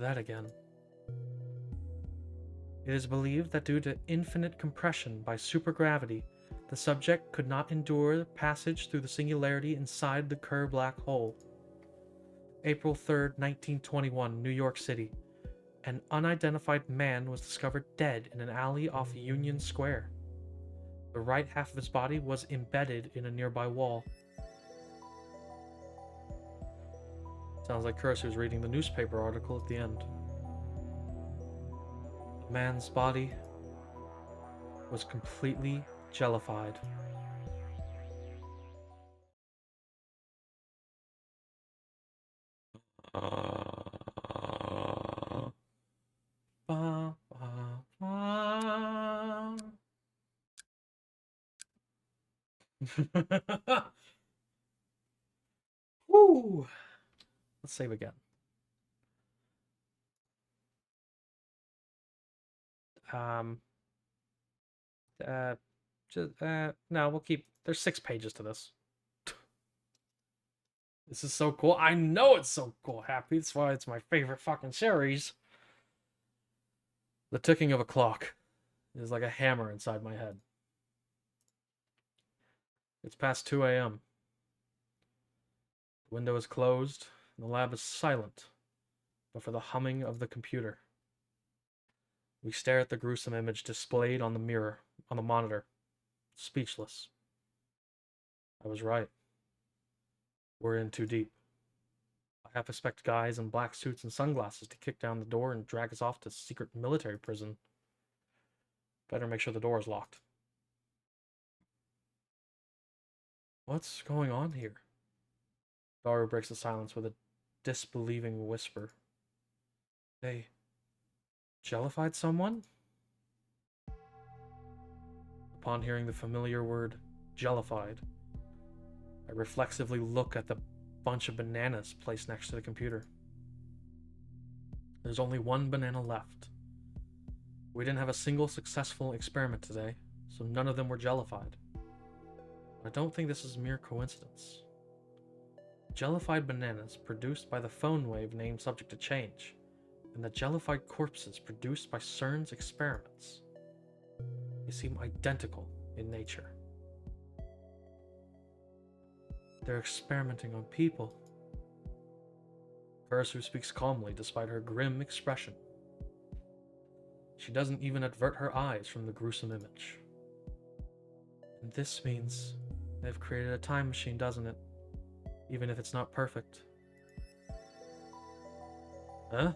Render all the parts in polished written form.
That again. It is believed that due to infinite compression by supergravity, the subject could not endure passage through the singularity inside the Kerr black hole. April 3rd, 1921, New York City. An unidentified man was discovered dead in an alley off Union Square. The right half of his body was embedded in a nearby wall. Sounds like Curse was reading the newspaper article at the end. The man's body was completely jellified. Ba, ba, ba. Woo! Let's save again. No, we'll keep. There's 6 pages to this. This is so cool. I know it's so cool, Happy. That's why it's my favorite fucking series. The ticking of a clock is like a hammer inside my head. It's past 2 a.m. The window is closed, and the lab is silent, but for the humming of the computer. We stare at the gruesome image displayed on the monitor, speechless. I was right. We're in too deep. I half expect guys in black suits and sunglasses to kick down the door and drag us off to secret military prison. Better make sure the door is locked. What's going on here? Daru breaks the silence with a disbelieving whisper. They jellified someone? Upon hearing the familiar word, jellified, I reflexively look at the bunch of bananas placed next to the computer. There's only one banana left. We didn't have a single successful experiment today, so none of them were jellified. I don't think this is mere coincidence. Jellified bananas produced by the phone wave named subject to change, and the jellified corpses produced by CERN's experiments. They seem identical in nature. They're experimenting on people. Karasu speaks calmly despite her grim expression. She doesn't even avert her eyes from the gruesome image. And this means they've created a time machine, doesn't it? Even if it's not perfect. Huh?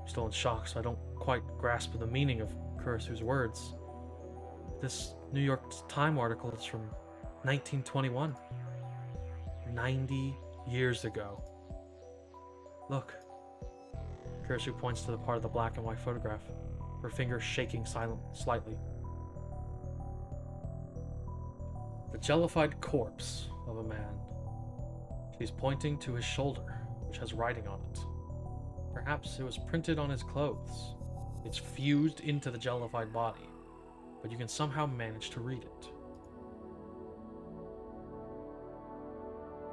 I'm still in shock, so I don't quite grasp the meaning of Kurasu's words. This New York Times article is from 1921. 90 years ago. Look. Kurasu points to the part of the black and white photograph, her fingers shaking slightly. The jellified corpse of a man. She's pointing to his shoulder, which has writing on it. Perhaps it was printed on his clothes. It's fused into the jellified body, but you can somehow manage to read it.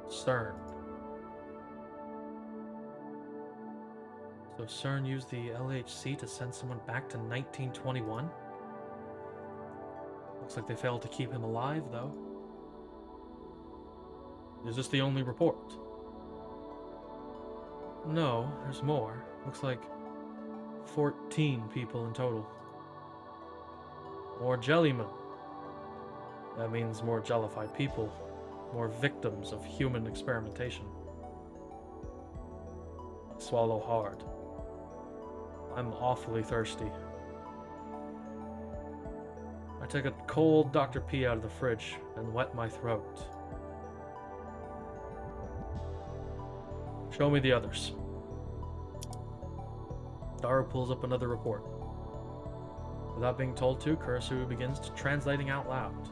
CERN. So CERN used the LHC to send someone back to 1921? Looks like they failed to keep him alive, though. Is this the only report? No, there's more. Looks like 14 people in total. More jellymen. That means more jellified people. More victims of human experimentation. Swallow hard. I'm awfully thirsty. I took a cold Dr. P out of the fridge and wet my throat. Show me the others. Daru pulls up another report. Without being told to, Kurasu begins translating out loud.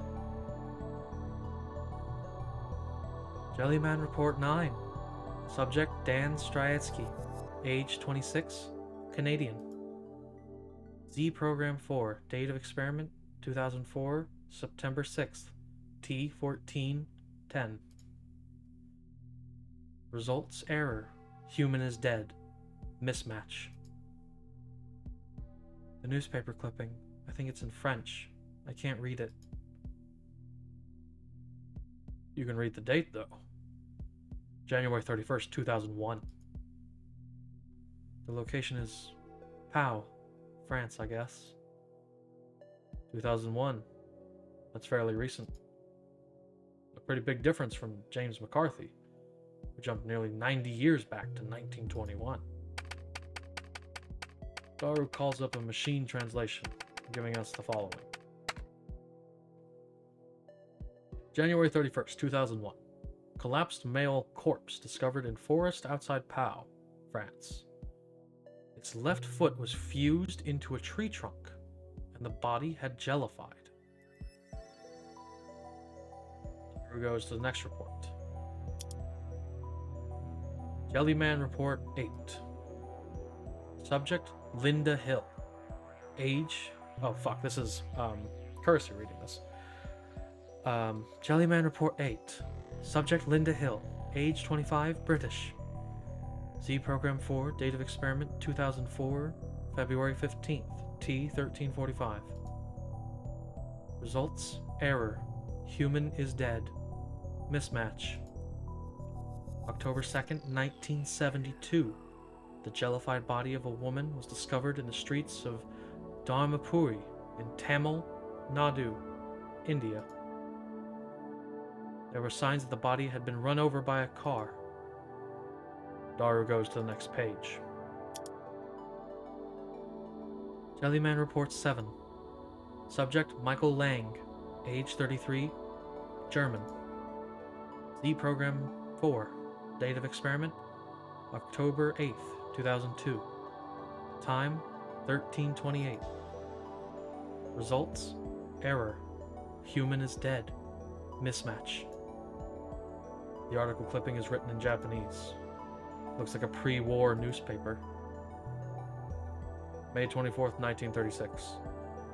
Jellyman Report 9. Subject Dan Stryetsky. Age 26. Canadian. Z Program 4. Date of experiment 2004. September 6th. T1410. Results error. Human is dead. Mismatch. The newspaper clipping. I think it's in French. I can't read it. You can read the date, though. January 31st, 2001. The location is Pau, France, I guess. 2001. That's fairly recent. A pretty big difference from James McCarthy, who jumped nearly 90 years back to 1921. Daru calls up a machine translation, giving us the following. January 31st, 2001. Collapsed male corpse discovered in forest outside Pau, France. Its left foot was fused into a tree trunk, and the body had jellified. Here goes to the next report. Jellyman Report 8. Subject, Linda Hill. Age... Oh, fuck, this is, Cursor reading this. Jellyman Report 8. Subject, Linda Hill. Age 25, British. Z Program 4, date of experiment 2004, February 15th, T 1345. Results, error. Human is dead. Mismatch. October 2nd, 1972. The jellified body of a woman was discovered in the streets of Dharmapuri in Tamil Nadu, India. There were signs that the body had been run over by a car. Daru goes to the next page. Jellyman Report 7. Subject, Michael Lang. Age 33, German. Z Program 4. Date of experiment, October 8th, 2002. Time, 13:28. Results, error. Human is dead. Mismatch. The article clipping is written in Japanese. Looks like a pre-war newspaper. May 24th, 1936.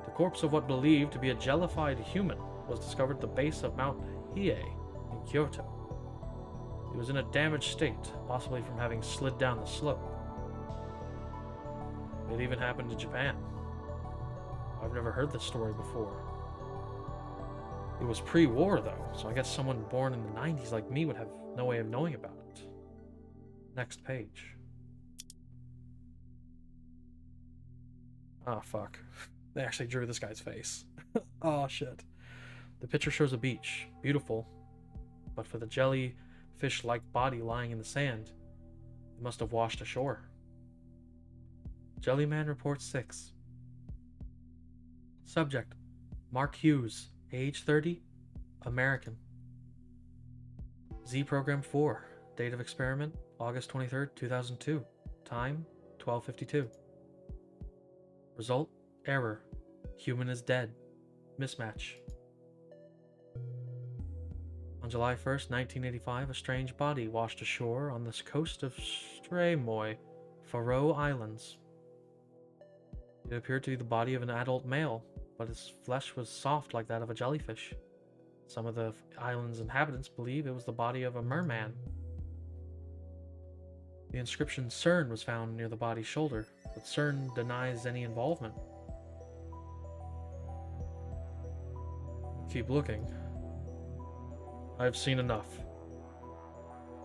The corpse of what believed to be a jellified human was discovered at the base of Mount Hiei in Kyoto. It was in a damaged state, possibly from having slid down the slope. It even happened in Japan. I've never heard this story before. It was pre-war though, so I guess someone born in the 90s like me would have no way of knowing about it. Next page. Oh fuck. They actually drew this guy's face. Oh shit. The picture shows a beach. Beautiful. But for the jellyfish-like body lying in the sand, it must have washed ashore. Jellyman Report 6. Subject, Mark Hughes, age 30, American. Z Program 4, date of experiment, August 23rd, 2002. Time, 12:52. Result, error. Human is dead. Mismatch. On July 1st, 1985, a strange body washed ashore on the coast of Streymoy, Faroe Islands. It appeared to be the body of an adult male, but his flesh was soft like that of a jellyfish. Some of the island's inhabitants believe it was the body of a merman. The inscription CERN was found near the body's shoulder, but CERN denies any involvement. Keep looking. I've seen enough.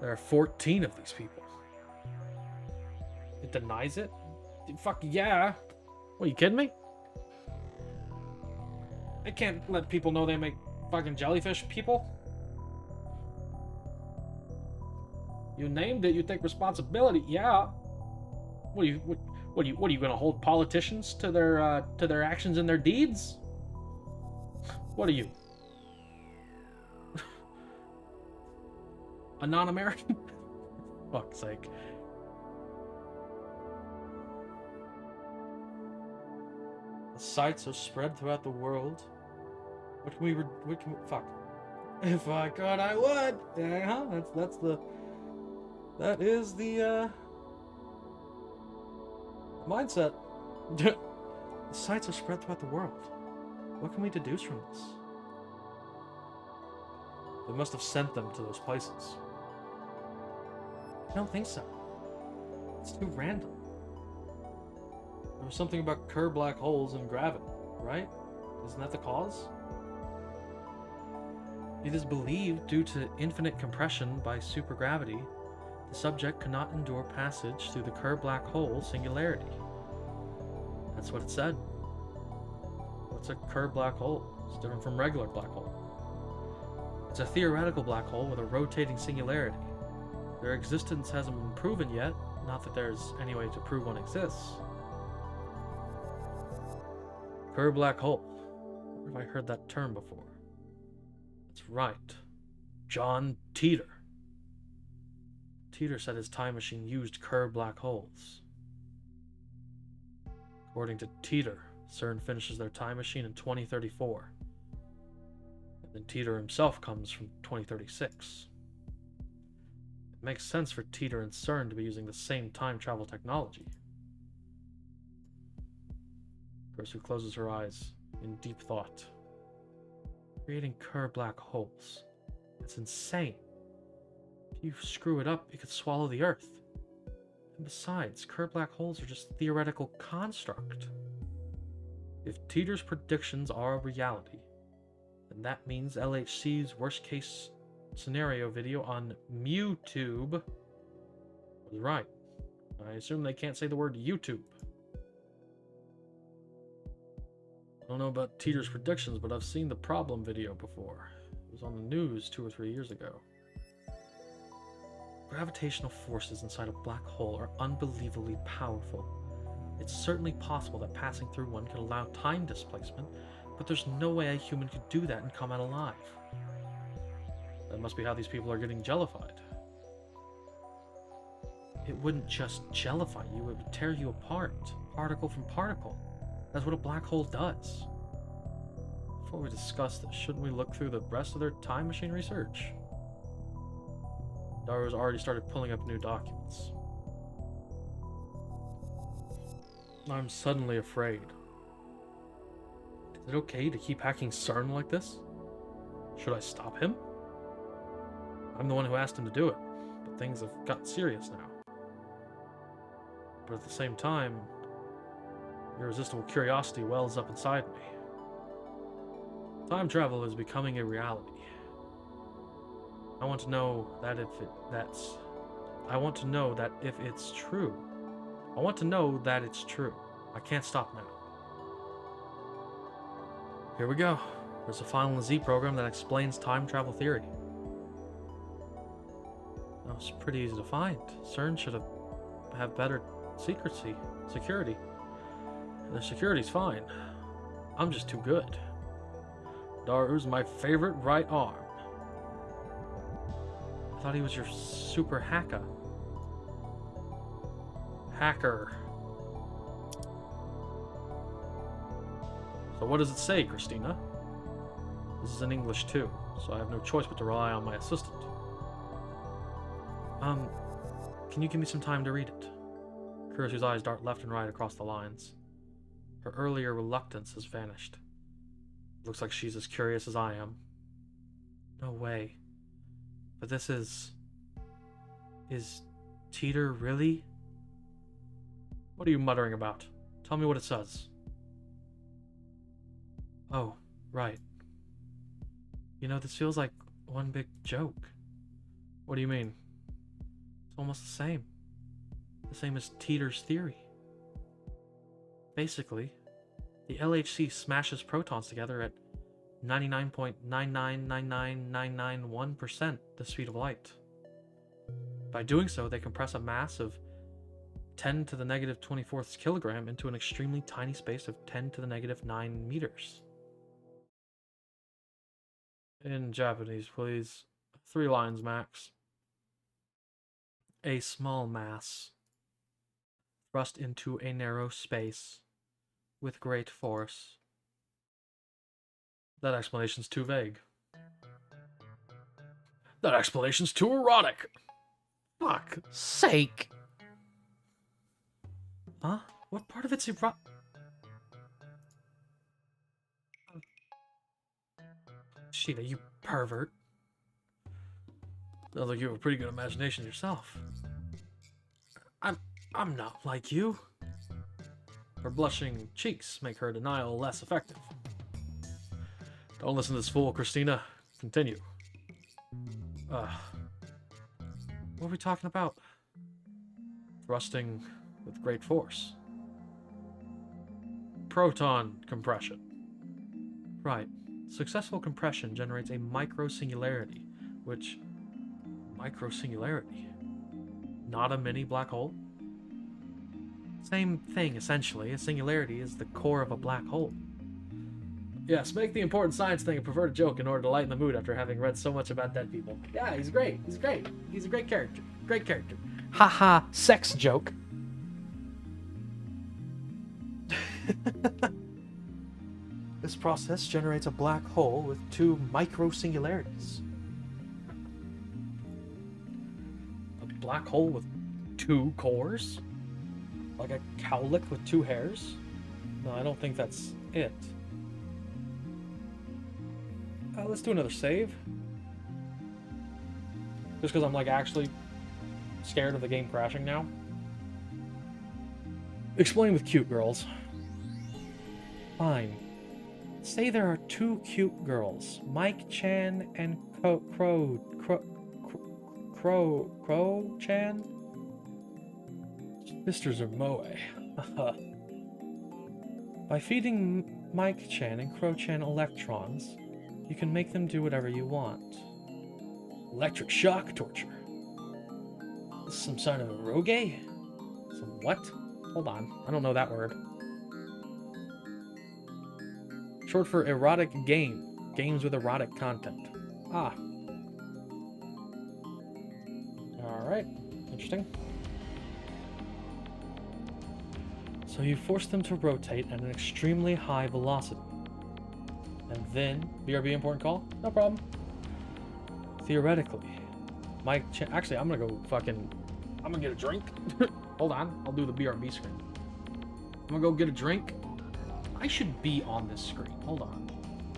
There are 14 of these people. It denies it? Fuck yeah. What, are you kidding me? They can't let people know they make fucking jellyfish people. You named it, you take responsibility. Yeah. What are you gonna hold politicians to their actions and their deeds? What are you? A non-American? Fuck's sake. The sites are spread throughout the world. What can we fuck. If I could, I would. That is the mindset. The sites are spread throughout the world. What can we deduce from this? They must have sent them to those places. I don't think so. It's too random. There was something about curved black holes and gravity, right? Isn't that the cause? It is believed due to infinite compression by supergravity, the subject could not endure passage through the curved black hole singularity. That's what it said. What's a curved black hole? It's different from regular black hole. It's a theoretical black hole with a rotating singularity. Their existence hasn't been proven yet, not that there's any way to prove one exists. Curved black hole. Where have I heard that term before? That's right. John Teeter. Teeter said his time machine used curved black holes. According to Teeter, CERN finishes their time machine in 2034. And then Teeter himself comes from 2036. It makes sense for Teeter and CERN to be using the same time travel technology. Kursu closes her eyes in deep thought. Creating curved black holes. It's insane. If you screw it up, it could swallow the Earth. And besides, curved black holes are just a theoretical construct. If Teeter's predictions are a reality, then that means LHC's worst case scenario video on Vtuber was right. I assume they can't say the word YouTube. I don't know about Teeter's predictions, but I've seen the problem video before. It was on the news 2 or 3 years ago. Gravitational forces inside a black hole are unbelievably powerful. It's certainly possible that passing through one could allow time displacement, but there's no way a human could do that and come out alive. That must be how these people are getting jellified. It wouldn't just jellify you, it would tear you apart, particle from particle. That's what a black hole does. Before we discuss this, shouldn't we look through the rest of their time machine research? Daru's already started pulling up new documents. I'm suddenly afraid. Is it okay to keep hacking CERN like this? Should I stop him? I'm the one who asked him to do it, but things have gotten serious now. But at the same time, irresistible curiosity wells up inside me. Time travel is becoming a reality. I want to know that if it's true. I want to know that it's true. I can't stop now. Here we go. There's a final Z program that explains time travel theory. That was pretty easy to find. CERN should have better security. Their security's fine. I'm just too good. Daru's my favorite right arm. I thought he was your super hacker. So what does it say, Christina? This is in English too, so I have no choice but to rely on my assistant. Can you give me some time to read it? Kurisu's eyes dart left and right across the lines. Her earlier reluctance has vanished. Looks like she's as curious as I am. No way. But this is... Is Teeter really? What are you muttering about? Tell me what it says. Oh, right. You know, this feels like one big joke. What do you mean? It's almost the same. The same as Teeter's theory. Basically, the LHC smashes protons together at 99.9999991% the speed of light. By doing so, they compress a mass of 10 to the negative 24th kilogram into an extremely tiny space of 10 to the negative 9 meters. In Japanese, please. 3 lines max. A small mass thrust into a narrow space with great force. That explanation's too vague. That explanation's too erotic. Fuck sake. Huh? What part of it's erotic? Sheeta, you pervert. Sounds like you have a pretty good imagination yourself. I'm not like you. Her blushing cheeks make her denial less effective. Don't listen to this fool, Christina. Continue. What are we talking about? Thrusting with great force. Proton compression. Right. Successful compression generates a microsingularity, which... Microsingularity? Not a mini black hole? Same thing, essentially. A singularity is the core of a black hole. Yes, make the important science thing a perverted joke in order to lighten the mood after having read so much about dead people. Yeah, he's great. He's great. He's a great character. Great character. Haha, sex joke. This process generates a black hole with 2 microsingularities. A black hole with 2 cores? Like a cowlick with 2 hairs? No, I don't think that's it. Let's do another save. Just because I'm like actually scared of the game crashing now. Explain with cute girls. Fine. Say there are 2 cute girls, Mike Chan and Crow Chan? Sisters are Moe. By feeding Mike Chan and Crow Chan electrons, you can make them do whatever you want. Electric shock torture. This is some sort of eroge? Some what? Hold on, I don't know that word. Short for erotic game. Games with erotic content. Ah. Alright, interesting. So you force them to rotate at an extremely high velocity. And then, BRB important call? No problem. Theoretically, actually, I'm gonna get a drink. Hold on, I'll do the BRB screen. I'm gonna go get a drink. I should be on this screen. Hold on.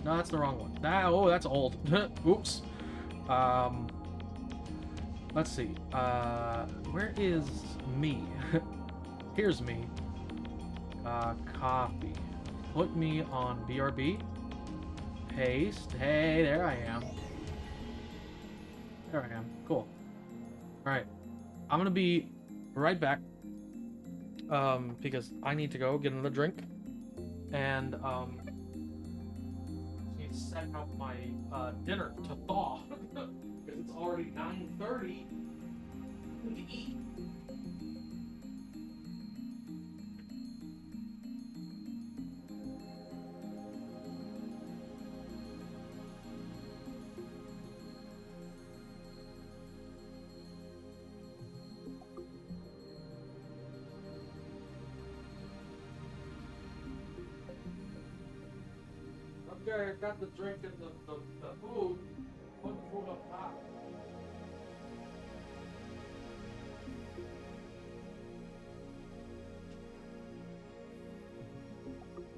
No, that's the wrong one. That's old. Oops. Let's see. Where is me? Here's me. Copy. Put me on BRB. Paste. Hey, there I am. There I am. Cool. Alright. I'm gonna be right back. Because I need to go get another drink. And, need to set up my, dinner to thaw. Because it's already 9:30. To eat. Okay, I got the drink and the food. Put the food up top.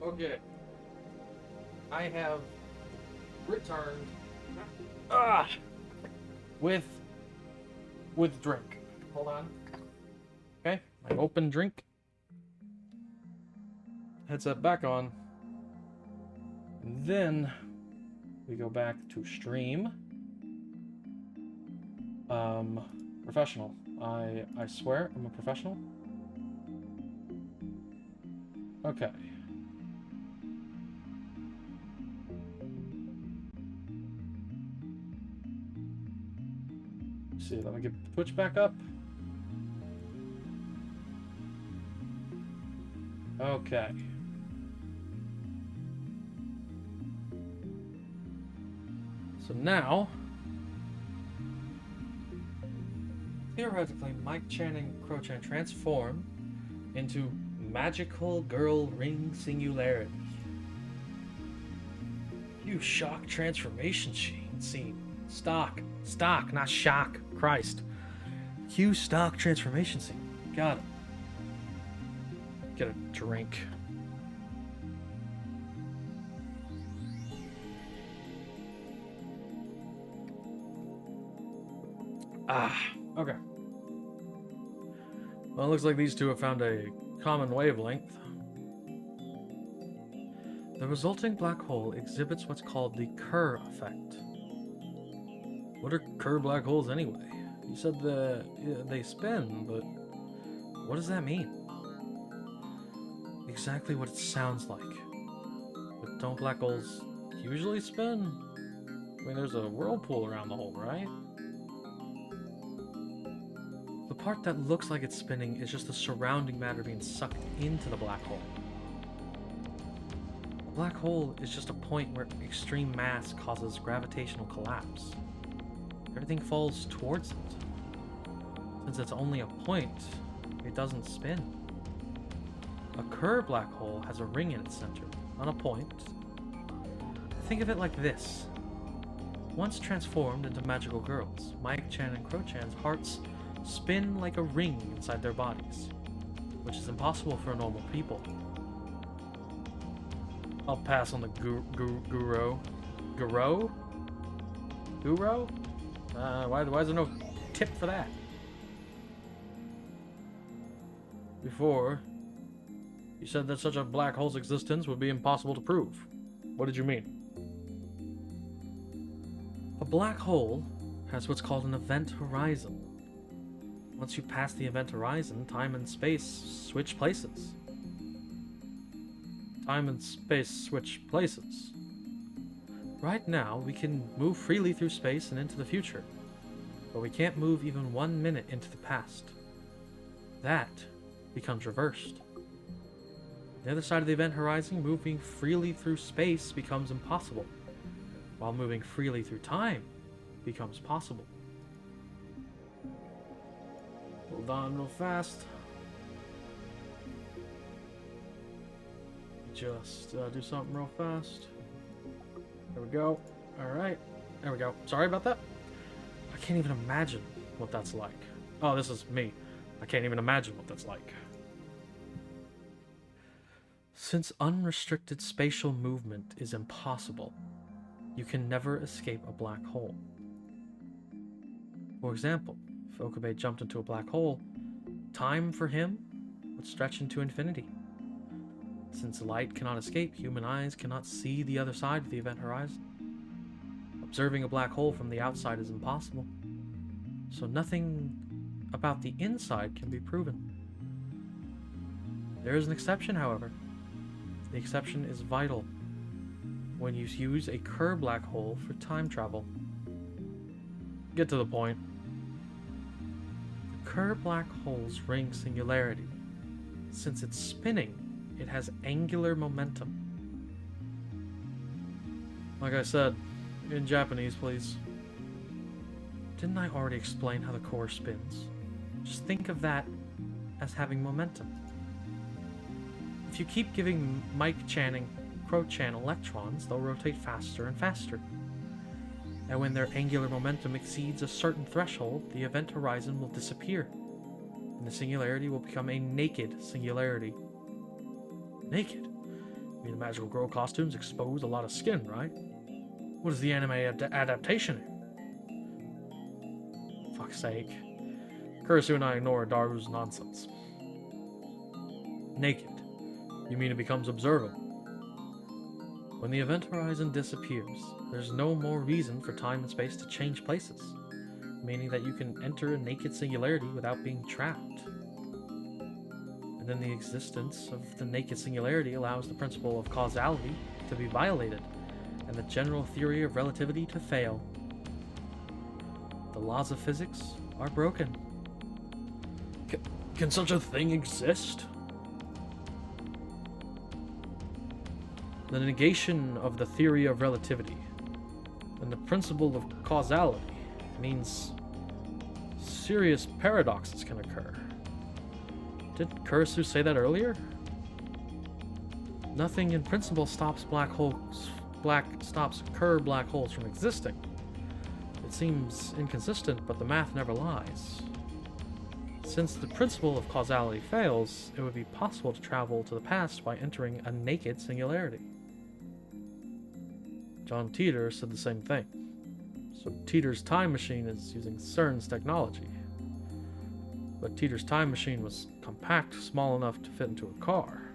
Okay. I have returned with drink. Hold on. Okay, my open drink. Headset back on. And then we go back to stream. Professional. I swear I'm a professional. Okay. Let's see, let me get Twitch back up. Okay. So now, theoretically, Mike Chan and Crow Chan transform into magical girl ring singularity. You shock transformation scene. Stock, not shock. Christ. Q stock transformation scene. Got it. Get a drink. Okay. Well, it looks like these two have found a common wavelength. The resulting black hole exhibits what's called the Kerr effect. What are Kerr black holes anyway? You said they spin, but what does that mean? Exactly what it sounds like. But don't black holes usually spin? I mean, there's a whirlpool around the hole, right? The part that looks like it's spinning is just the surrounding matter being sucked into the black hole. A black hole is just a point where extreme mass causes gravitational collapse. Everything falls towards it. Since it's only a point, it doesn't spin. A Kerr black hole has a ring in its center, not a point. Think of it like this. Once transformed into magical girls, Mike-chan and Crow-chan's hearts spin like a ring inside their bodies, which is impossible for normal people. I'll pass on the Guro? Why is there no tip for that? Before, you said that such a black hole's existence would be impossible to prove. What did you mean? A black hole has what's called an event horizon. Once you pass the event horizon, time and space switch places. Time and space switch places. Right now, we can move freely through space and into the future, but we can't move even 1 minute into the past. That becomes reversed. The other side of the event horizon, moving freely through space becomes impossible, while moving freely through time becomes possible. Hold on real fast. Just do something real fast. There we go. Alright. There we go. Sorry about that. I can't even imagine what that's like. Oh, this is me. I can't even imagine what that's like. Since unrestricted spatial movement is impossible, you can never escape a black hole. For example, if Okabe jumped into a black hole, time for him would stretch into infinity. Since light cannot escape, human eyes cannot see the other side of the event horizon. Observing a black hole from the outside is impossible, so nothing about the inside can be proven. There is an exception, however. The exception is vital when you use a Kerr black hole for time travel. Get to the point. The Kerr black hole's ring singularity. Since it's spinning, it has angular momentum. Like I said, in Japanese, please. Didn't I already explain how the core spins? Just think of that as having momentum. If you keep giving Mike-chan and Crow-chan electrons, they'll rotate faster and faster. And when their angular momentum exceeds a certain threshold, the event horizon will disappear, and the singularity will become a naked singularity. Naked? I mean, the magical girl costumes expose a lot of skin, right? What is the anime adaptation? Fuck's sake. Kurisu and I ignore Daru's nonsense. Naked. You mean it becomes observable? When the event horizon disappears, there's no more reason for time and space to change places, meaning that you can enter a naked singularity without being trapped. And then the existence of the naked singularity allows the principle of causality to be violated, and the general theory of relativity to fail. The laws of physics are broken. Can such a thing exist? The negation of the theory of relativity and the principle of causality means serious paradoxes can occur. Didn't Kurisu say that earlier? Nothing in principle stops Kerr black holes from existing. It seems inconsistent, but the math never lies. Since the principle of causality fails, it would be possible to travel to the past by entering a naked singularity. John Teeter said the same thing. So Teeter's time machine is using CERN's technology. But Teeter's time machine was compact, small enough to fit into a car.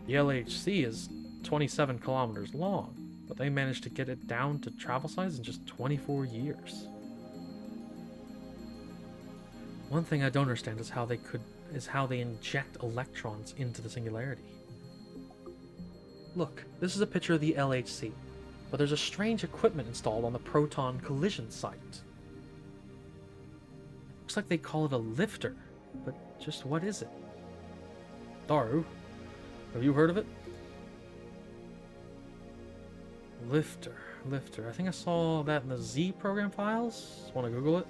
The LHC is 27 kilometers long, but they managed to get it down to travel size in just 24 years. One thing I don't understand is how they inject electrons into the singularity. Look, this is a picture of the LHC, but there's a strange equipment installed on the proton collision site. Looks like they call it a lifter, but just what is it? Daru, have you heard of it? Lifter. I think I saw that in the Z program files. Want to Google it?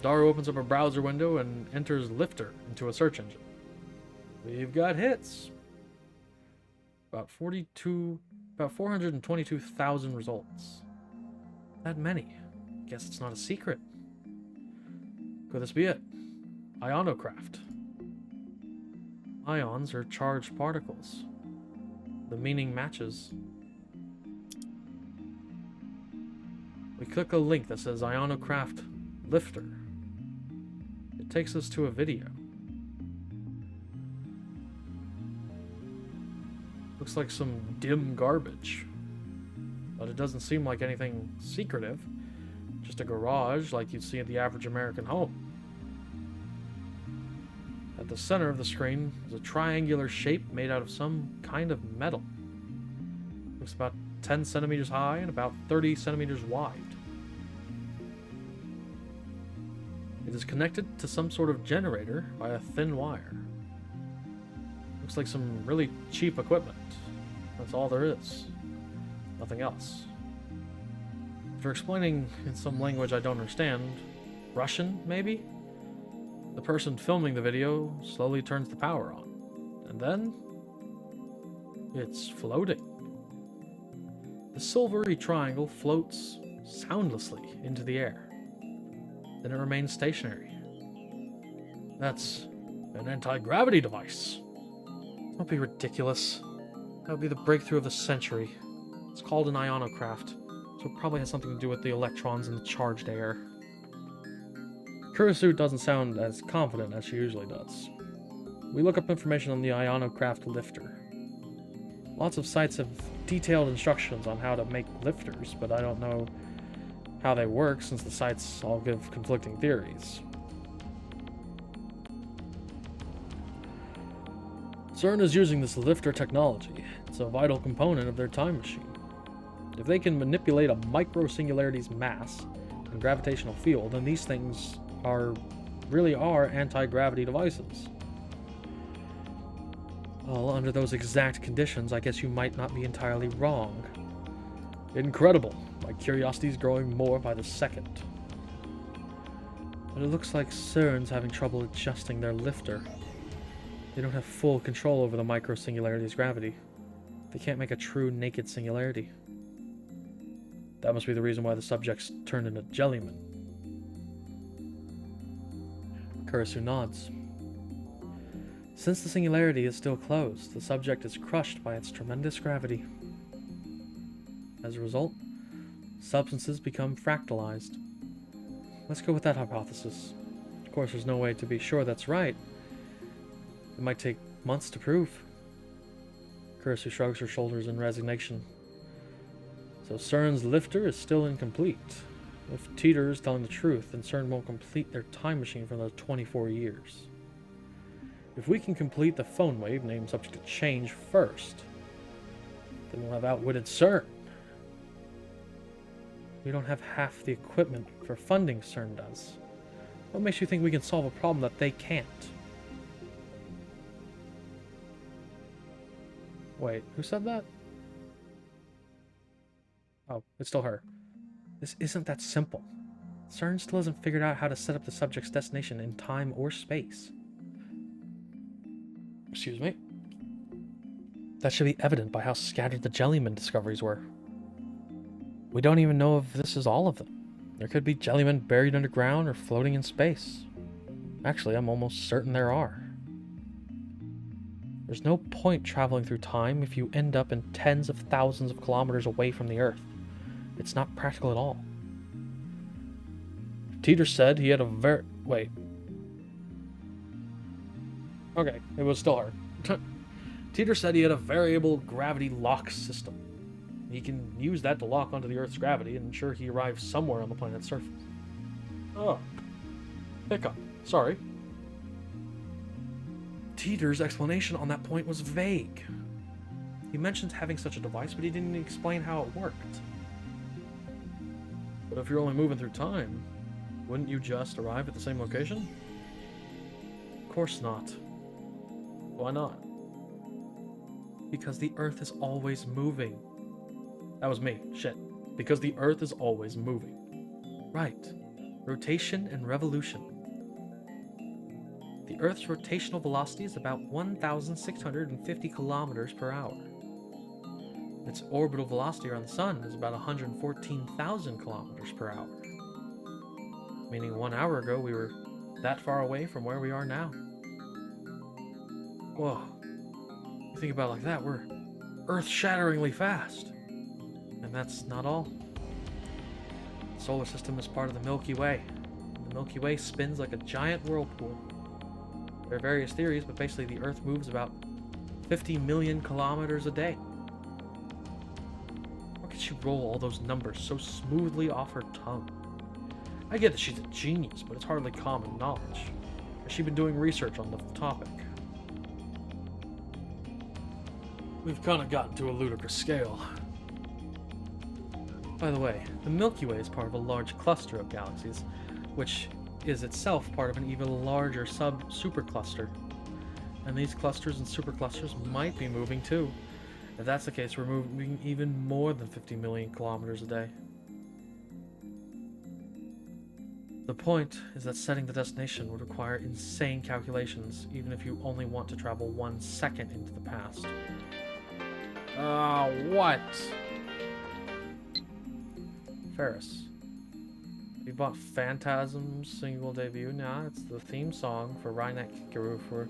Daru opens up a browser window and enters lifter into a search engine. We've got hits. About 422,000 results. That many. Guess it's not a secret. Could this be it? Ionocraft. Ions are charged particles. The meaning matches. We click a link that says Ionocraft Lifter. It takes us to a video. Looks like some dim garbage. But it doesn't seem like anything secretive. Just a garage like you'd see at the average American home. At the center of the screen is a triangular shape made out of some kind of metal. Looks about 10 centimeters high and about 30 centimeters wide. It is connected to some sort of generator by a thin wire. Looks like some really cheap equipment. That's all there is. Nothing else. After explaining in some language I don't understand, Russian maybe? The person filming the video slowly turns the power on. And then it's floating. The silvery triangle floats soundlessly into the air. Then it remains stationary. That's an anti-gravity device. Don't be ridiculous. That would be the breakthrough of the century. It's called an ionocraft, so it probably has something to do with the electrons in the charged air. Kurisu doesn't sound as confident as she usually does. We look up information on the ionocraft lifter. Lots of sites have detailed instructions on how to make lifters, but I don't know how they work since the sites all give conflicting theories. CERN is using this lifter technology. It's a vital component of their time machine. If they can manipulate a micro-singularity's mass and gravitational field, then these things really are anti-gravity devices. Well, under those exact conditions, I guess you might not be entirely wrong. Incredible. My curiosity's growing more by the second. But it looks like CERN's having trouble adjusting their lifter. They don't have full control over the micro-singularity's gravity. They can't make a true naked singularity. That must be the reason why the subjects turned into jellymen. Kurisu nods. Since the singularity is still closed, the subject is crushed by its tremendous gravity. As a result, substances become fractalized. Let's go with that hypothesis. Of course, there's no way to be sure that's right. It might take months to prove. Kurisu shrugs her shoulders in resignation. So CERN's lifter is still incomplete. If Teeter is telling the truth, then CERN won't complete their time machine for another 24 years. If we can complete the phone wave, named subject to change, first, then we'll have outwitted CERN. We don't have half the equipment for funding CERN does. What makes you think we can solve a problem that they can't? Wait, who said that? Oh, it's still her. This isn't that simple. CERN still hasn't figured out how to set up the subject's destination in time or space. Excuse me? That should be evident by how scattered the jellyman discoveries were. We don't even know if this is all of them. There could be jellymen buried underground or floating in space. Actually, I'm almost certain there are. There's no point traveling through time if you end up in tens of thousands of kilometers away from the Earth. It's not practical at all. Teeter said he had a Wait. Okay, it was still her. Teeter said he had a variable gravity lock system. He can use that to lock onto the Earth's gravity and ensure he arrives somewhere on the planet's surface. Oh. Hiccup. Sorry. Teeter's explanation on that point was vague. He mentioned having such a device, but he didn't explain how it worked. But if you're only moving through time, wouldn't you just arrive at the same location? Of course not. Why not? Because the Earth is always moving. That was me. Shit. Because the Earth is always moving. Right. Rotation and revolution. The Earth's rotational velocity is about 1,650 kilometers per hour. Its orbital velocity around the Sun is about 114,000 kilometers per hour. Meaning 1 hour ago we were that far away from where we are now. Whoa. You think about it like that, we're earth-shatteringly fast. And that's not all. The solar system is part of the Milky Way. The Milky Way spins like a giant whirlpool. There are various theories, but basically the Earth moves about 50 million kilometers a day. How could she roll all those numbers so smoothly off her tongue? I get that she's a genius, but it's hardly common knowledge. Has she been doing research on the topic? We've kind of gotten to a ludicrous scale. By the way, the Milky Way is part of a large cluster of galaxies, which is itself part of an even larger supercluster. And these clusters and superclusters might be moving too. If that's the case, we're moving even more than 50 million kilometers a day. The point is that setting the destination would require insane calculations, even if you only want to travel 1 second into the past. What? Ferris. You bought Phantasm's single debut? Nah, it's the theme song for Rhineck Guru for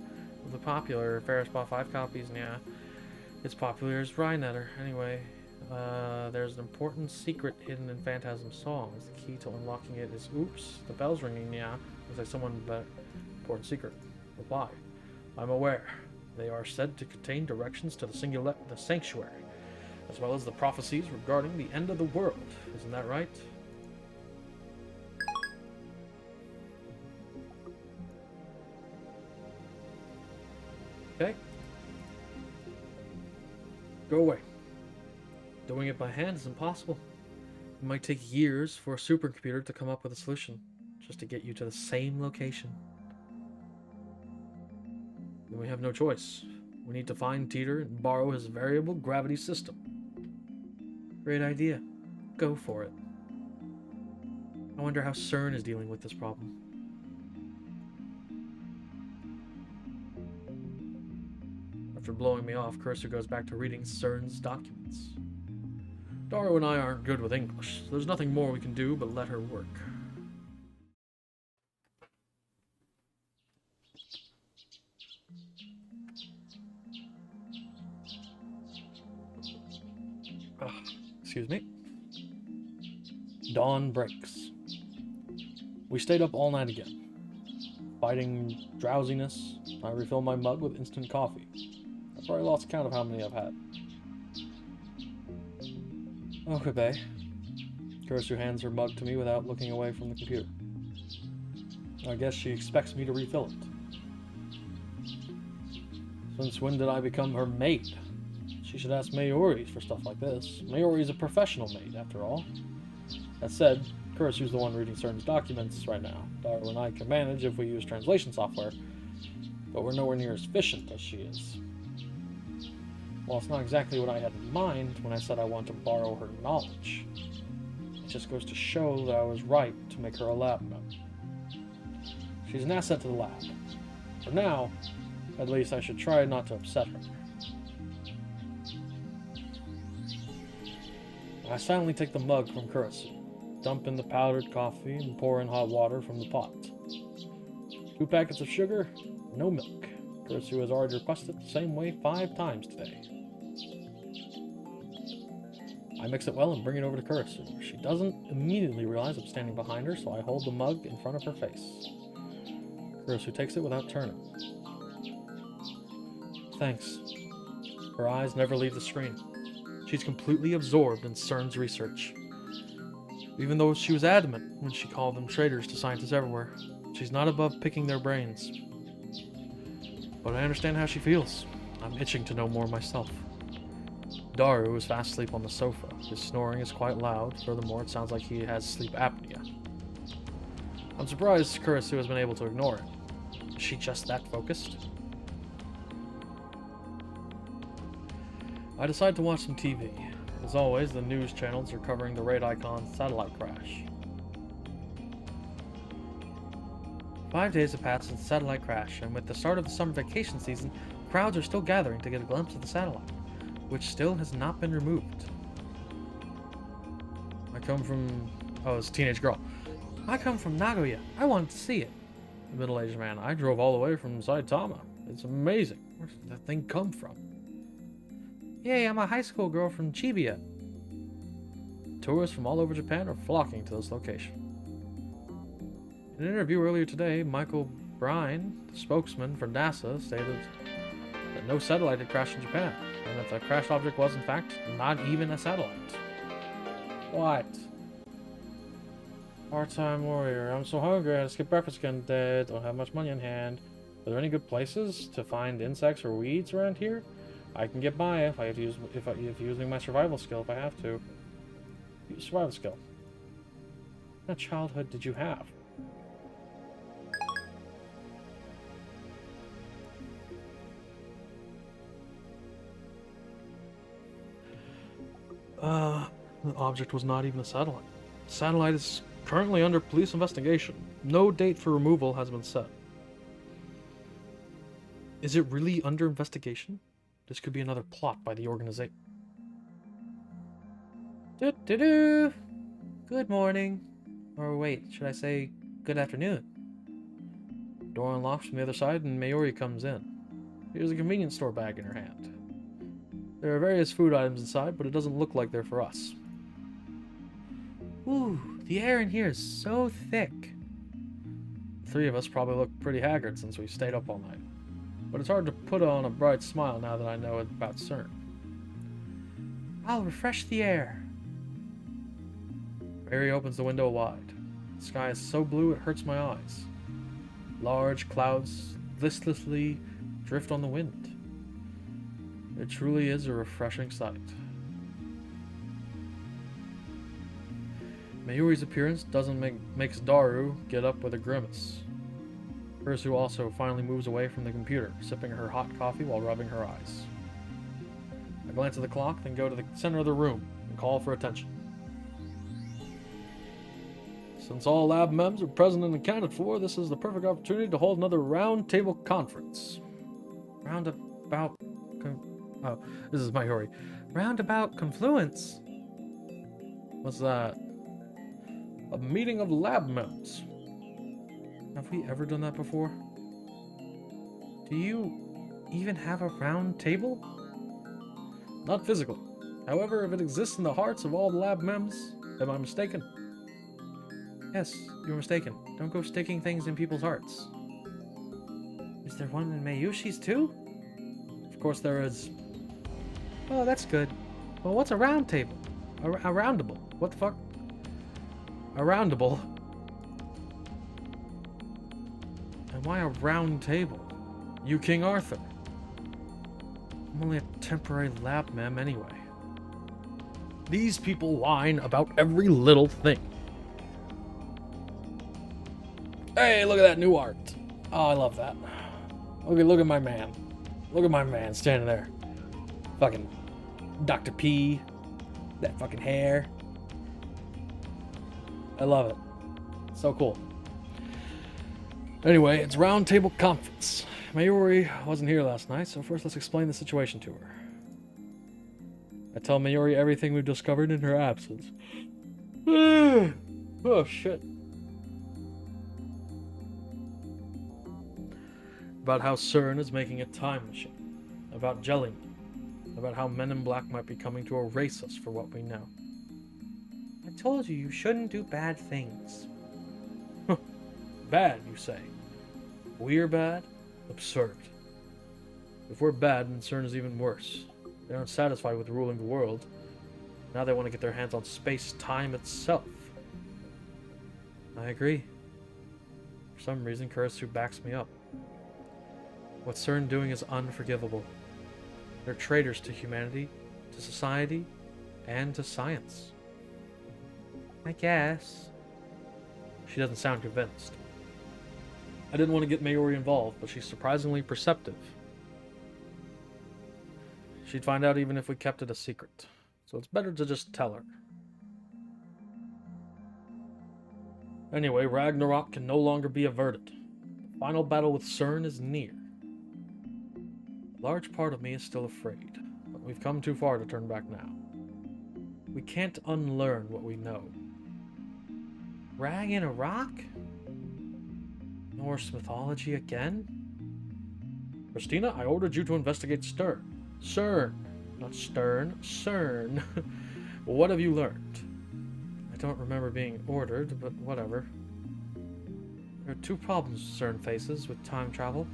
the popular. Ferris bought 5 copies, yeah. It's popular as Rhinetter. Anyway, there's an important secret hidden in Phantasm's songs. The key to unlocking it is, oops, the bell's ringing, yeah. Looks like someone but important secret. Reply. I'm aware. They are said to contain directions to the sanctuary, as well as the prophecies regarding the end of the world. Isn't that right? Okay. Go away. Doing it by hand is impossible. It might take years for a supercomputer to come up with a solution, just to get you to the same location. Then we have no choice. We need to find Teeter and borrow his variable gravity system. Great idea. Go for it. I wonder how CERN is dealing with this problem. After blowing me off, Cursor goes back to reading CERN's documents. Daru and I aren't good with English, so there's nothing more we can do but let her work. Excuse me. Dawn breaks. We stayed up all night again. Fighting drowsiness, I refill my mug with instant coffee. I've already lost count of how many I've had. Okay, bae. Kurisu hands her mug to me without looking away from the computer. I guess she expects me to refill it. Since when did I become her maid? She should ask Mayuri for stuff like this. Mayuri is a professional maid, after all. That said, Kurisu's the one reading CERN's documents right now. Daru and I can manage if we use translation software, but we're nowhere near as efficient as she is. Well, it's not exactly what I had in mind when I said I want to borrow her knowledge. It just goes to show that I was right to make her a lab member. She's an asset to the lab. For now, at least I should try not to upset her. I silently take the mug from Kurisu, dump in the powdered coffee, and pour in hot water from the pot. 2 packets of sugar, no milk. Kurisu has already requested the same way 5 times today. I mix it well and bring it over to Kurisu. She doesn't immediately realize I'm standing behind her, so I hold the mug in front of her face. Kurisu takes it without turning. Thanks. Her eyes never leave the screen. She's completely absorbed in CERN's research. Even though she was adamant when she called them traitors to scientists everywhere, she's not above picking their brains. But I understand how she feels. I'm itching to know more myself. Daru is fast asleep on the sofa. His snoring is quite loud. Furthermore, it sounds like he has sleep apnea. I'm surprised Kurisu has been able to ignore it. Is she just that focused? I decide to watch some TV. As always, the news channels are covering the Raid Icon satellite crash. 5 days have passed since the satellite crash, and with the start of the summer vacation season, crowds are still gathering to get a glimpse of the satellite, which still has not been removed. I come from... Oh, it's a teenage girl. I come from Nagoya. I wanted to see it. The middle-aged man. I drove all the way from Saitama. It's amazing. Where did that thing come from? Yay, I'm a high school girl from Chibiya. Tourists from all over Japan are flocking to this location. In an interview earlier today, Michael Brine, the spokesman for NASA, stated that no satellite had crashed in Japan, and that the crashed object was, in fact, not even a satellite. What? Part-time warrior. I'm so hungry, I had to skip breakfast again today. Don't have much money in hand. Are there any good places to find insects or weeds around here? I can get by if I have to use using my survival skill if I have to. Survival skill. What childhood did you have? The object was not even a satellite. The satellite is currently under police investigation. No date for removal has been set. Is it really under investigation? This could be another plot by the organization. Good morning. Or wait, should I say good afternoon? Door unlocks from the other side and Mayuri comes in. She has a convenience store bag in her hand. There are various food items inside, but it doesn't look like they're for us. Ooh, the air in here is so thick. The three of us probably look pretty haggard since we stayed up all night. But it's hard to put on a bright smile now that I know about CERN. I'll refresh the air. Mary opens the window wide. The sky is so blue it hurts my eyes. Large clouds listlessly drift on the wind. It truly is a refreshing sight. Mayuri's appearance makes Daru get up with a grimace. Kurisu also finally moves away from the computer, sipping her hot coffee while rubbing her eyes. I glance at the clock, then go to the center of the room and call for attention. Since all lab members are present and accounted for, this is the perfect opportunity to hold another round-table conference. This is Mayuri. Roundabout confluence. What's that? A meeting of lab members. Have we ever done that before? Do you even have a round table? Not physically. However, if it exists in the hearts of all the lab members, am I mistaken? Yes, you're mistaken. Don't go sticking things in people's hearts. Is there one in Mayushi's too? Of course there is. Oh, that's good. Well, what's a round table? A roundable. What the fuck? A roundable? And why a round table? You King Arthur. I'm only a temporary lab mem anyway. These people whine about every little thing. Hey, look at that new art. Oh, I love that. Look at my man. Look at my man standing there. Fucking Dr. P. That fucking hair. I love it. So cool. Anyway, it's round table conference. Mayuri wasn't here last night, so first let's explain the situation to her. I tell Mayuri everything we've discovered in her absence. Oh, shit. About how CERN is making a time machine. About Jellyman. About how Men in Black might be coming to erase us for what we know. I told you shouldn't do bad things. Bad, you say? We're bad? Absurd. If we're bad, then CERN is even worse. They aren't satisfied with ruling the world. Now they want to get their hands on space-time itself. I agree. For some reason, Kurisu backs me up. What CERN doing is unforgivable. They're traitors to humanity, to society, and to science. I guess. She doesn't sound convinced. I didn't want to get Mayuri involved, but she's surprisingly perceptive. She'd find out even if we kept it a secret, so it's better to just tell her. Anyway, Ragnarok can no longer be averted. The final battle with CERN is near. A large part of me is still afraid, but we've come too far to turn back now. We can't unlearn what we know. Rag in a rock? Norse mythology again? Christina, I ordered you to investigate CERN. Not Stern. CERN. What have you learned? I don't remember being ordered, but whatever. There are two problems CERN faces with time travel.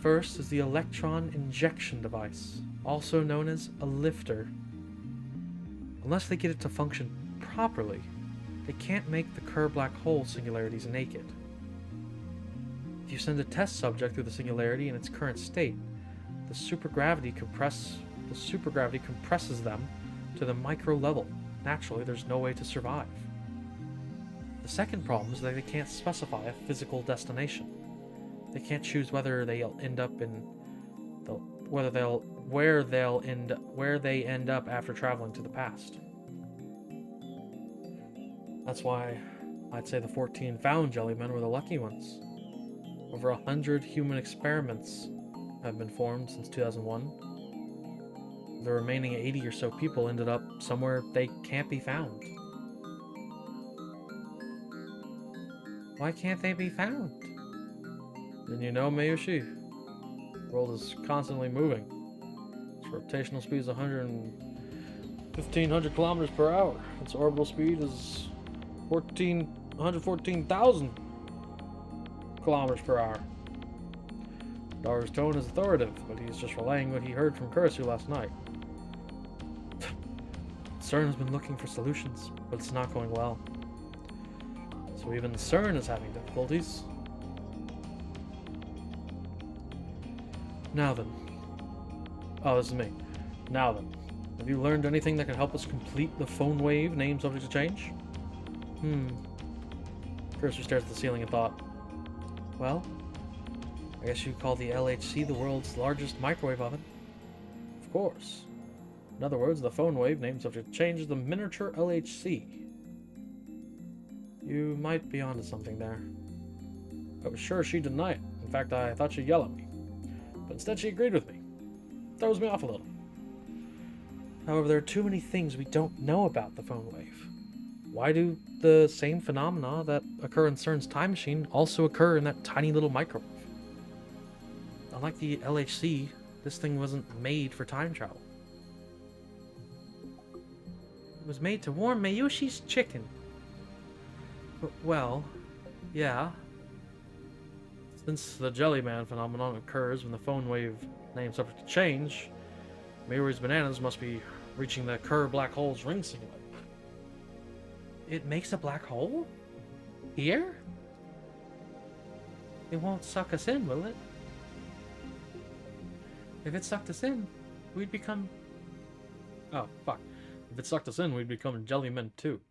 First is the electron injection device, also known as a lifter. Unless they get it to function properly, they can't make the Kerr black hole singularities naked. If you send a test subject through the singularity in its current state, the supergravity compresses them to the micro level. Naturally, there's no way to survive. The second problem is that they can't specify a physical destination. They can't choose whether they'll end up where they end up after traveling to the past. That's why I'd say the 14 found jellymen were the lucky ones. Over 100 human experiments have been formed since 2001. The remaining 80 or so people ended up somewhere they can't be found. Why can't they be found? Didn't you know, Mayushi? The world is constantly moving. Its rotational speed is 1,500 kilometers per hour. Its orbital speed is 114,000 kilometers per hour. Daru's tone is authoritative, but he's just relaying what he heard from Kurisu last night. CERN has been looking for solutions, but it's not going well. So even CERN is having difficulties. Now then. Oh, this is me. Now then. Have you learned anything that can help us complete the phone wave name subject to change? Kurisu stares at the ceiling and thought. Well, I guess you'd call the LHC the world's largest microwave oven. Of course. In other words, the phone wave name subject to change is the miniature LHC. You might be onto something there. I was sure she'd deny it. In fact, I thought she'd yell at me. But instead she agreed with me. Throws me off a little. However, there are too many things we don't know about the phone wave. Why do the same phenomena that occur in CERN's time machine also occur in that tiny little microwave? Unlike the LHC, this thing wasn't made for time travel. It was made to warm Mayushi's chicken. Well, yeah. Since the Jellyman phenomenon occurs when the phone wave name subject to change, Mayuri's bananas must be reaching the Kerr black hole's ring simulator. It makes a black hole? Here? It won't suck us in, will it? If it sucked us in, we'd become... Oh, fuck. If it sucked us in, we'd become jellymen too.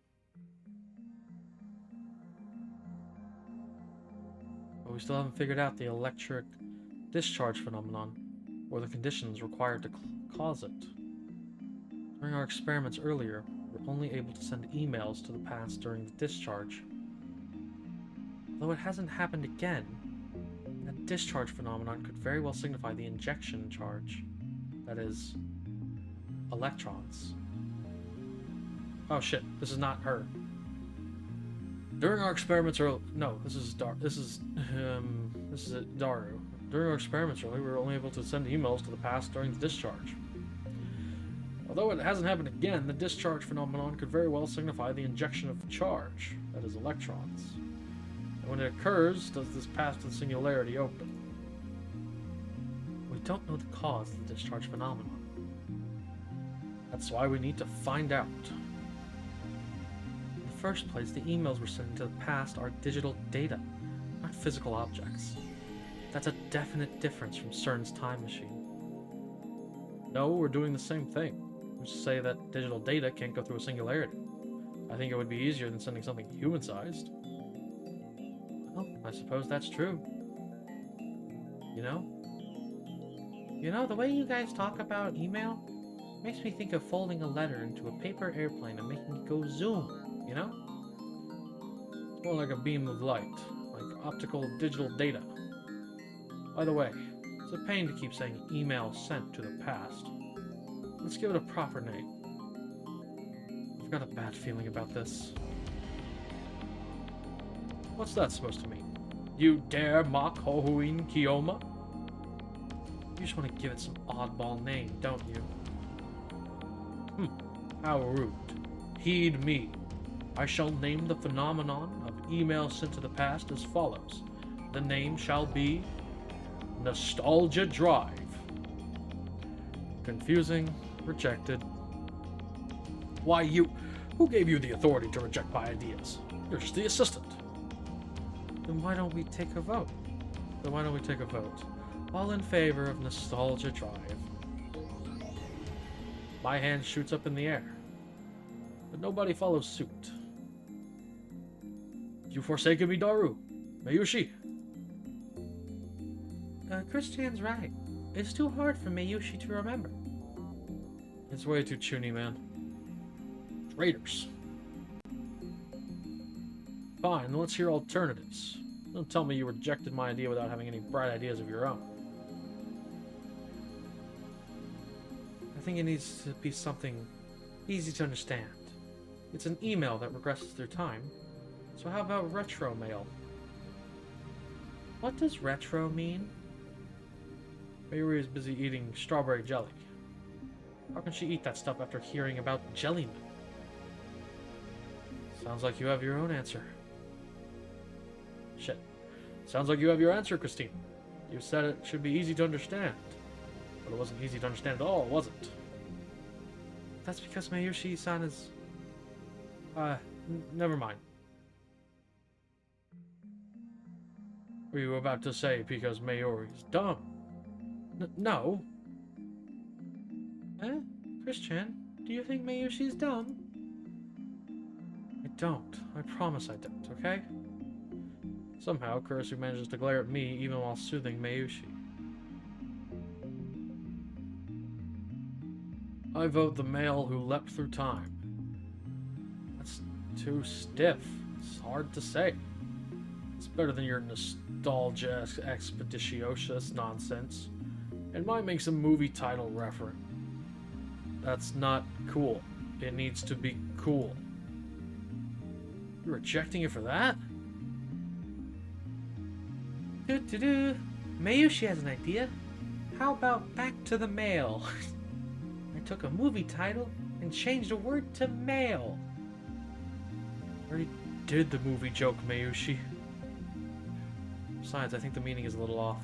But we still haven't figured out the electric discharge phenomenon, or the conditions required to cause it. During our experiments earlier, we were only able to send emails to the past during the discharge. Though it hasn't happened again, that discharge phenomenon could very well signify the injection charge. That is, electrons. Oh shit, this is not her. During our experiments earlier... No, this is Daru. During our experiments earlier, we were only able to send emails to the past during the discharge. Although it hasn't happened again, the discharge phenomenon could very well signify the injection of charge, that is, electrons. And when it occurs, does this path to the singularity open? We don't know the cause of the discharge phenomenon. That's why we need to find out. In the first place, the emails we're sending to the past are digital data, not physical objects. That's a definite difference from CERN's time machine. No, we're doing the same thing. We just say that digital data can't go through a singularity. I think it would be easier than sending something human-sized. Well, I suppose that's true. You know, the way you guys talk about email makes me think of folding a letter into a paper airplane and making it go zoom, you know? It's more like a beam of light, like optical digital data. By the way, it's a pain to keep saying email sent to the past. Let's give it a proper name. I've got a bad feeling about this. What's that supposed to mean? You dare mock Hohuin Kioma? You just want to give it some oddball name, don't you? How rude. Heed me. I shall name the phenomenon of email sent to the past as follows. The name shall be Nostalgia Drive. Confusing. Rejected. Why, you... Who gave you the authority to reject my ideas? You're just the assistant. Then why don't we take a vote? All in favor of Nostalgia Drive. My hand shoots up in the air. But nobody follows suit. You forsaken me, Daru. Mayushi. Christian's right. It's too hard for Mayushi to remember. It's way too chuny, man. Traitors. Fine, then let's hear alternatives. Don't tell me you rejected my idea without having any bright ideas of your own. I think it needs to be something easy to understand. It's an email that regresses through time. So how about retro mail? What does retro mean? Mayuri is busy eating strawberry jelly. How can she eat that stuff after hearing about Jellyman? Sounds like you have your own answer. Shit. Sounds like you have your answer, Christine. You said it should be easy to understand. But it wasn't easy to understand at all, was it? That's because Mayushi-san is... never mind. Were you about to say because Mayuri's dumb? No. Christian, do you think Mayushi's dumb? I don't. I promise I don't, okay? Somehow, Kurisu manages to glare at me even while soothing Mayushi. I vote the male who leapt through time. That's too stiff. It's hard to say. It's better than your nostalgia expeditious nonsense. And mine makes a movie title referent. That's not cool. It needs to be cool. You're rejecting it for that? Mayushi has an idea. How about Back to the Mail? I took a movie title and changed a word to mail. I already did the movie joke, Mayushi. Besides, I think the meaning is a little off.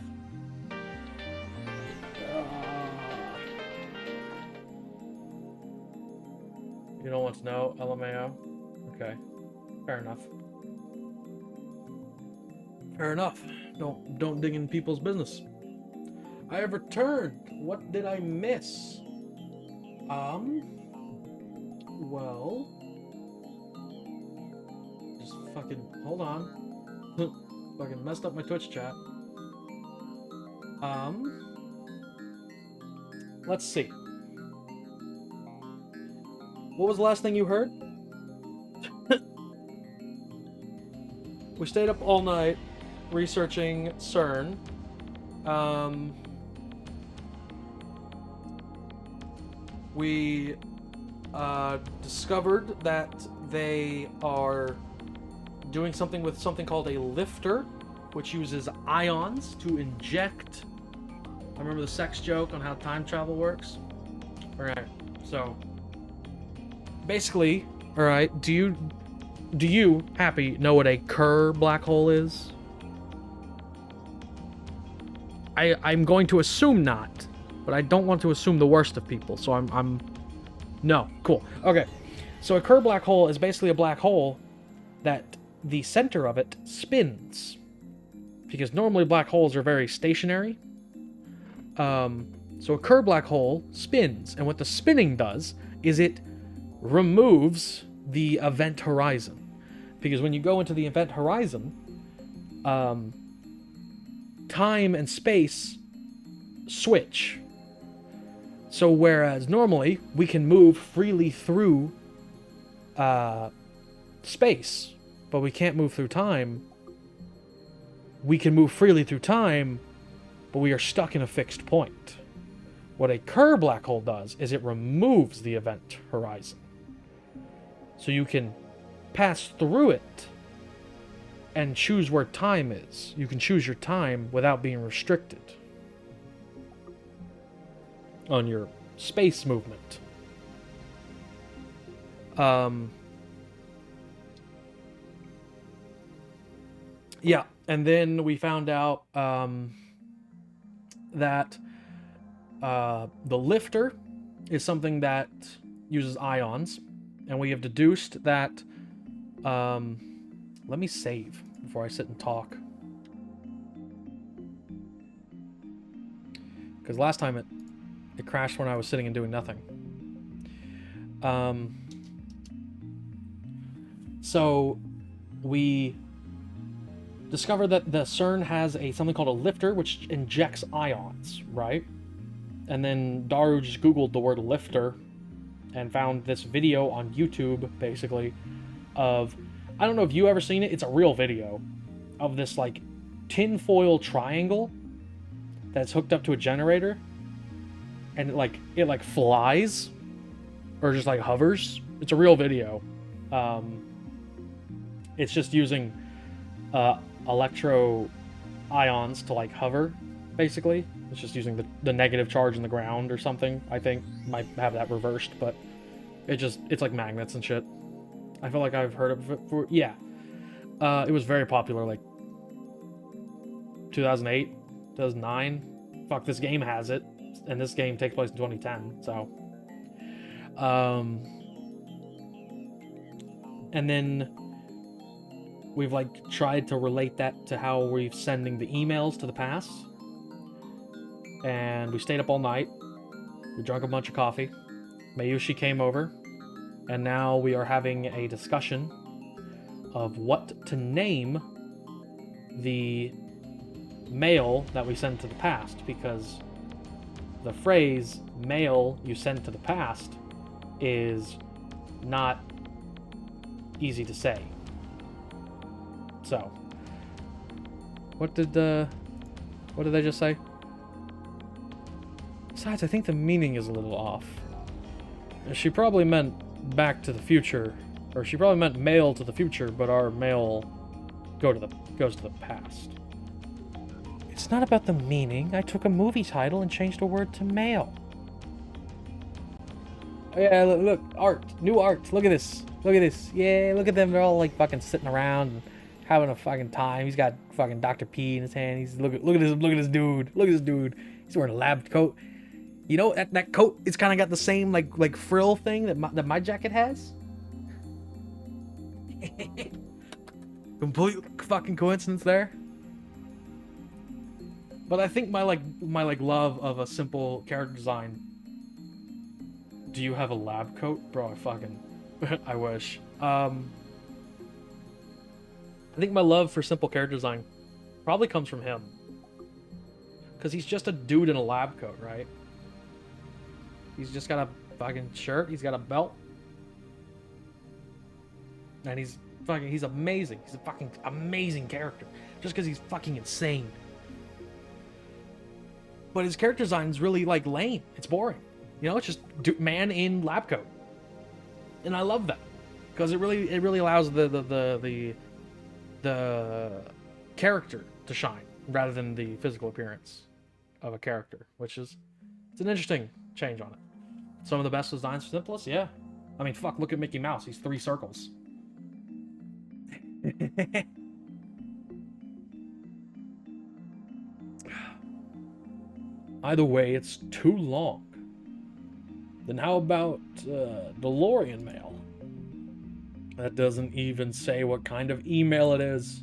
You don't want to know, LMAO? Okay. Fair enough. Fair enough. Don't dig in people's business. I have returned. What did I miss? Well... Just fucking... Hold on. Fucking messed up my Twitch chat. Let's see. What was the last thing you heard? We stayed up all night researching CERN. We discovered that they are doing something with something called a lifter, which uses ions to inject. I remember the sex joke on how time travel works. Alright, so basically, alright, do you, Happy, know what a Kerr black hole is? I'm going to assume not, but I don't want to assume the worst of people, so I'm No. Cool. Okay. So a Kerr black hole is basically a black hole that the center of it spins. Because normally black holes are very stationary. So a Kerr black hole spins, and what the spinning does is it removes the event horizon. Because when you go into the event horizon, time and space switch. So whereas normally we can move freely through space, but we can't move through time, we can move freely through time, but we are stuck in a fixed point. What a Kerr black hole does is it removes the event horizon. So you can pass through it and choose where time is. You can choose your time without being restricted on your space movement. Yeah, and then we found out that the lifter is something that uses ions, and we have deduced that. Let me save before I sit and talk, because last time it crashed when I was sitting and doing nothing. So we discovered that the CERN has something called a lifter, which injects ions, right? And then Daru just Googled the word lifter and found this video on YouTube, basically, of, I don't know if you ever seen it, it's a real video of this, like, tinfoil triangle that's hooked up to a generator, and it flies, or just, like, hovers. It's a real video. It's just using electro ions to, like, hover, basically. It's just using the negative charge in the ground or something, I think. Might have that reversed, but it's like magnets and shit. I feel like I've heard of it before. Yeah. It was very popular, like 2008, 2009. Fuck, this game has it. And this game takes place in 2010, so. And then we've, like, tried to relate that to how we're sending the emails to the past. And we stayed up all night. We drank a bunch of coffee. Mayushi came over. And now we are having a discussion of what to name the mail that we send to the past, because the phrase mail you send to the past is not easy to say. So, what did I just say? Besides, I think the meaning is a little off. She probably meant back to the future, or she probably meant mail to the future, but our mail goes to the past. It's not about the meaning. I took a movie title and changed a word to mail. Yeah, look, art, new art. Look at this. Look at this. Yeah, look at them. They're all, like, fucking sitting around and having a fucking time. He's got fucking Dr. P in his hand. He's look at this dude. Look at this dude. He's wearing a lab coat. You know, that coat, it's kind of got the same like frill thing that my jacket has. Complete fucking coincidence there. But I think my love of a simple character design. Do you have a lab coat, bro? I fucking I wish. I think my love for simple character design probably comes from him, because he's just a dude in a lab coat, right? He's just got a fucking shirt. He's got a belt. And he's amazing. He's a fucking amazing character. Just because he's fucking insane. But his character design is really, like, lame. It's boring. You know, it's just man in lab coat. And I love that. Because it really allows the character to shine rather than the physical appearance of a character, which is, it's an interesting change on it. Some of the best designs for simplest, yeah. I mean, fuck, look at Mickey Mouse. He's 3 circles. Either way, it's too long. Then how about DeLorean mail? That doesn't even say what kind of email it is.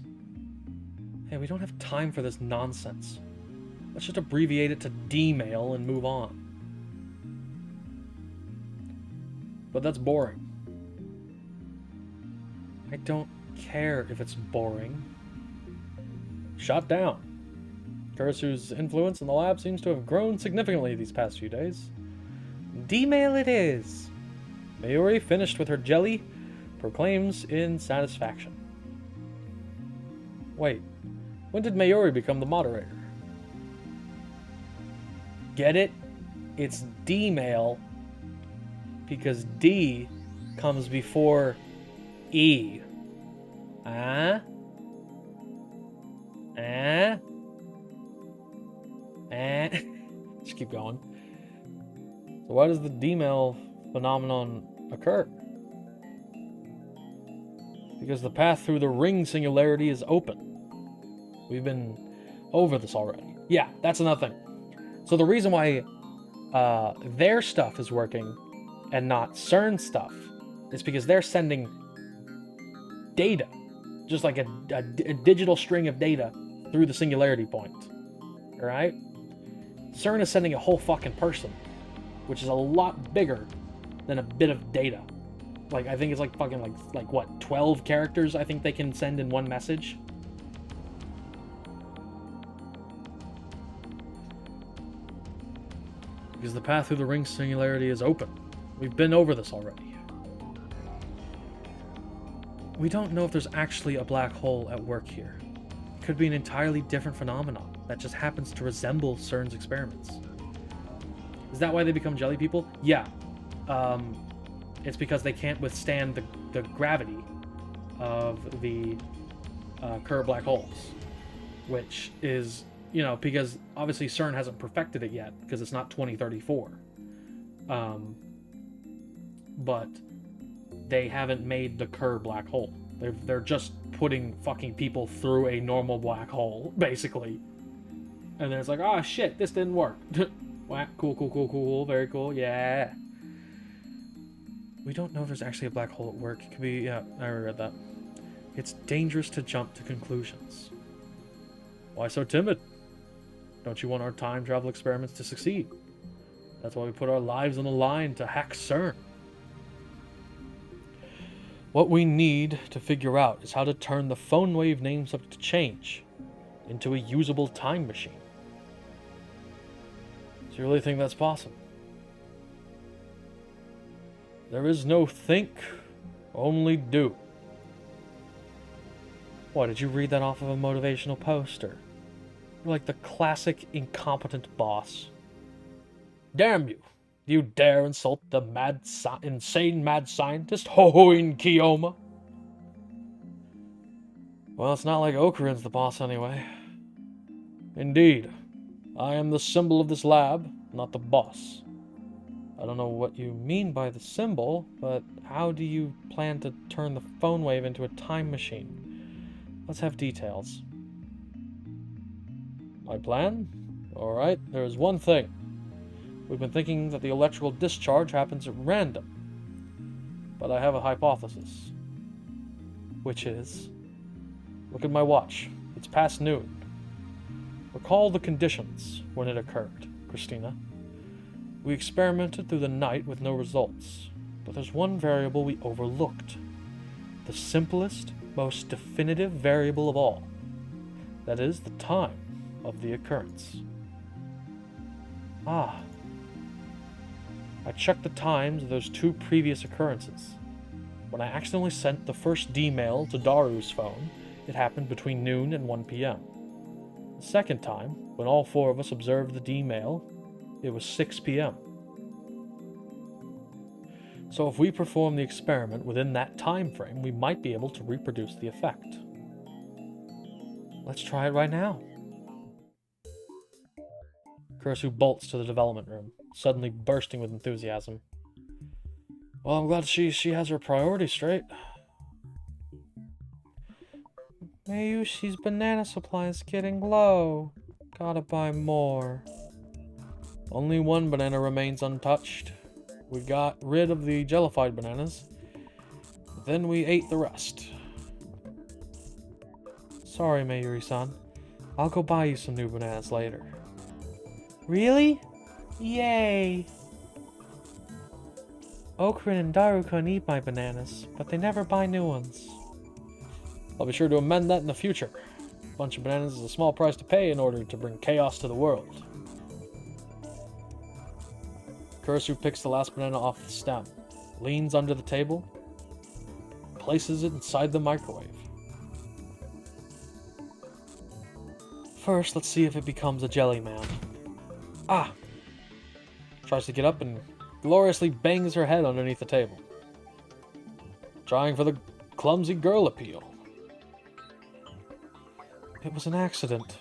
Hey, we don't have time for this nonsense. Let's just abbreviate it to D-mail and move on. But that's boring. I don't care if it's boring. Shut down. Kurasu's influence in the lab seems to have grown significantly these past few days. D-mail it is. Mayuri, finished with her jelly, proclaims in satisfaction. Wait, when did Mayuri become the moderator? Get it? It's D-mail because D comes before E. Just keep going. So why does the D-mail phenomenon occur? Because the path through the ring singularity is open. We've been over this already. Yeah, that's another thing. So the reason why their stuff is working and not CERN stuff is because they're sending data, just like a digital string of data through the singularity point. Alright? CERN is sending a whole fucking person, which is a lot bigger than a bit of data. Like, I think it's like fucking like what, 12 characters I think they can send in one message? Because the path through the ring singularity is open. We've been over this already. We don't know if there's actually a black hole at work here. It could be an entirely different phenomenon that just happens to resemble CERN's experiments. Is that why they become jelly people? Yeah. It's because they can't withstand the gravity of the Kerr black holes. Which is, you know, because obviously CERN hasn't perfected it yet, because it's not 2034. But they haven't made the Kerr black hole. They're just putting fucking people through a normal black hole, basically. And then it's like, oh shit, this didn't work. Cool, very cool, yeah. We don't know if there's actually a black hole at work. It could be, yeah, I read that. It's dangerous to jump to conclusions. Why so timid? Don't you want our time travel experiments to succeed? That's why we put our lives on the line to hack CERN. What we need to figure out is how to turn the phone wave name subject to change into a usable time machine. Do you really think that's possible? There is no think, only do. What, did you read that off of a motivational poster? You're like the classic incompetent boss. Damn you! Do you dare insult the insane mad scientist, Hohoin Kiyoma? Well, it's not like Okurin's the boss anyway. Indeed. I am the symbol of this lab, not the boss. I don't know what you mean by the symbol, but how do you plan to turn the phone wave into a time machine? Let's have details. My plan? Alright, there is one thing. We've been thinking that the electrical discharge happens at random. But I have a hypothesis. Which is... Look at my watch. It's past noon. Recall the conditions when it occurred, Christina. We experimented through the night with no results. But there's one variable we overlooked. The simplest, most definitive variable of all. That is the time of the occurrence. Ah. I checked the times of those two previous occurrences. When I accidentally sent the first D-mail to Daru's phone, it happened between noon and 1 p.m. The second time, when all four of us observed the D-mail, it was 6 p.m. So if we perform the experiment within that time frame, we might be able to reproduce the effect. Let's try it right now. Kurasu bolts to the development room, suddenly bursting with enthusiasm. Well, I'm glad she has her priorities straight. Mayushi's banana supply is getting low. Gotta buy more. Only one banana remains untouched. We got rid of the jellified bananas. Then we ate the rest. Sorry, Mayuri-san. I'll go buy you some new bananas later. Really? Yay! Okrin and Darukan eat my bananas, but they never buy new ones. I'll be sure to amend that in the future. A bunch of bananas is a small price to pay in order to bring chaos to the world. Kurisu picks the last banana off the stem, leans under the table, places it inside the microwave. First, let's see if it becomes a jelly man. Ah! Tries to get up and gloriously bangs her head underneath the table. Trying for the clumsy girl appeal. It was an accident.